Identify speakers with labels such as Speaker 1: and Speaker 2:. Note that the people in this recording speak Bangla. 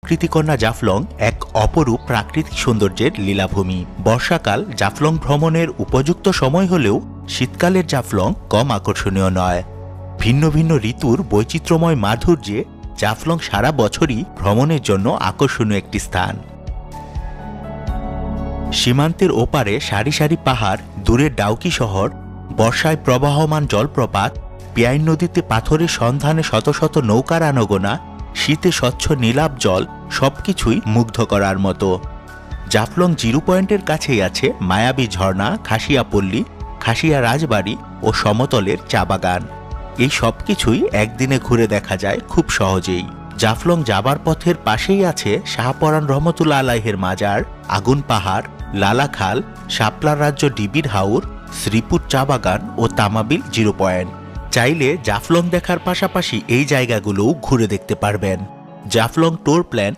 Speaker 1: কৃতিকন্যা জাফলং এক অপরূপ প্রাকৃতিক সৌন্দর্যের লীলাভূমি। বর্ষাকাল জাফলং ভ্রমণের উপযুক্ত সময় হলেও শীতকালের জাফলং কম আকর্ষণীয় নয়। ভিন্ন ভিন্ন ঋতুর বৈচিত্র্যময় মাধুর্যে জাফলং সারা বছরই ভ্রমণের জন্য আকর্ষণীয় একটি স্থান। সীমান্তের ওপারে সারি সারি পাহাড়, দূরের ডাউকি শহর, বর্ষায় প্রবাহমান জলপ্রপাত, পিয়াইন নদীতে পাথরের সন্ধানে শত শত নৌকার আনাগোনা, শীতে স্বচ্ছ নীলাভ জল, সবকিছুই মুগ্ধ করার মতো। জাফলং জিরো পয়েন্টের কাছেই আছে মায়াবী ঝর্ণা, খাসিয়াপল্লী, খাসিয়া রাজবাড়ি ও সমতলের চা বাগান। এই সবকিছুই একদিনে ঘুরে দেখা যায় খুব সহজেই। জাফলং যাবার পথের পাশেই আছে শাহপরান রহমতুল্লাহ আলাইহের মাজার, আগুন পাহাড়, লালাখাল, শাপলার রাজ্য ডিবির হাওর, শ্রীপুর চা বাগান ও তামাবিল জিরো পয়েন্ট। চাইলে জাফলং দেখার পাশাপাশি এই জায়গাগুলোও ঘুরে দেখতে পারবেন। Jaflong tour plan